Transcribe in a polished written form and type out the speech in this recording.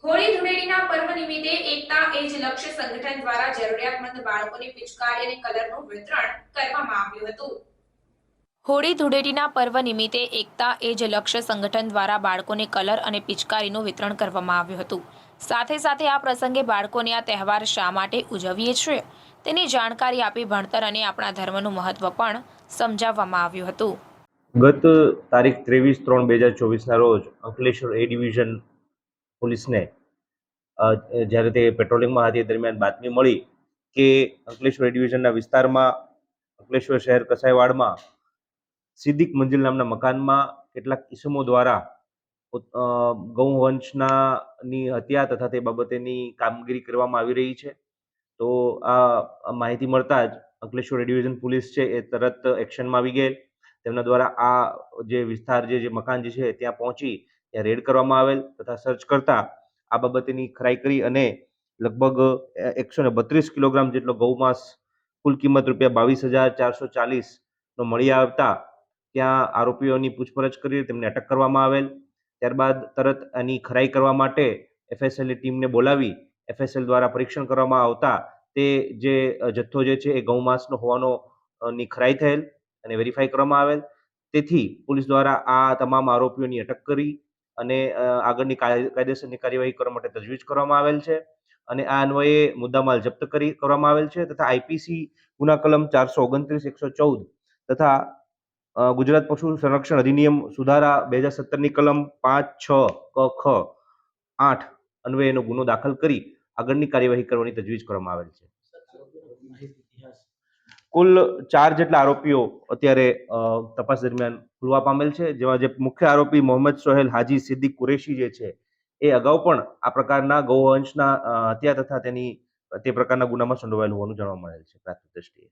હોળી ધૂળેટીના પર્વ નિમિત્તે એકતા એજ લક્ષ્ય સંગઠન દ્વારા જરૂરિયાતમંદ બાળકોને પિચકારી અને કલરનું વિતરણ કરવામાં આવ્યું હતું। હોળી ધૂળેટીના પર્વ નિમિત્તે એકતા એજ લક્ષ્ય સંગઠન દ્વારા બાળકોને કલર અને પિચકારીનું વિતરણ કરવામાં આવ્યું હતું। સાથે સાથે આ પ્રસંગે બાળકોને આ તહેવાર શા માટે ઉજવીએ છીએ તેની જાણકારી આપી ભણતર અને આપણા ધર્મનું મહત્વ પણ સમજાવવામાં આવ્યું હતું। ગત તારીખ 23/3/2024ના રોજ અંકલેશ્વર એ ડિવિઝન પોલીસને જ્યારે તે પેટ્રોલિંગમાં હતી દરમિયાન બાતમી મળી કે અંકલેશ્વર એ ડિવિઝનના વિસ્તારમાં અંકલેશ્વર શહેર કસાઈવાડમાં સિદ્દીક મંજિલ નામના મકાનમાં કેટલાક ઇસમો દ્વારા ગૌવંશની હત્યા તથા તે બાબતેની કામગીરી કરવામાં આવી રહી છે। તો આ માહિતી મળતા જ અંકલેશ્વર ડિવિઝન પોલીસ છે એ તરત એક્શનમાં આવી ગયેલ। તેમના દ્વારા આ જે વિસ્તાર જે મકાન જે છે ત્યાં પહોંચી ત્યાં રેડ કરવામાં આવેલ તથા સર્ચ કરતા આ બાબતેની ખરાઈ કરી અને લગભગ 132 કિલોગ્રામ જેટલો ગૌમાંસ કુલ કિંમત ₹22,440 મળી આવતા ત્યાં આરોપીઓની પૂછપરછ કરી તેમને અટક કરવામાં આવેલ। ત્યારબાદ તરત આની ખરાઈ કરવા માટે એફએસએલની ટીમને બોલાવી એફએસએલ દ્વારા પરીક્ષણ કરવામાં આવતા તે જે જથ્થો જે છે એ ગૌમાંસનો હોવાનો ની ખરાઈ થયેલ અને વેરીફાઈ કરવામાં આવેલ। તેથી પોલીસ દ્વારા આ તમામ આરોપીઓની અટક કરી અને આગળની કાયદેસરની કાર્યવાહી કરવા માટે તજવીજ કરવામાં આવેલ છે અને આ અન્વયે મુદ્દામાલ જપ્ત કરવામાં આવેલ છે તથા આઈપીસી ગુના કલમ 429, 114 તથા ગુજરાત પશુ સંરક્ષણ અધિનિયમ સુધારા 2017ની કલમ 5, 6, ક, ખ, 8 અન્વયેનો ગુનો દાખલ કરી આગળની કાર્યવાહી કરવાની તજવીજ કરવામાં આવેલ છે। કુલ 4 જેટલા આરોપીઓ અત્યારે તપાસ દરમિયાન ખુલવા પામેલ છે, જેમાં જે મુખ્ય આરોપી મોહમ્મદ સોહેલ હાજી સિદ્દીક કુરેશી જે છે એ અગાઉ પણ આ પ્રકારના ગૌવંશના હત્યા તથા તે પ્રકારના ગુનામાં સંડોવાયેલ હોવાનું જાણવા મળેલ છે પ્રાથમિક દ્રષ્ટિએ।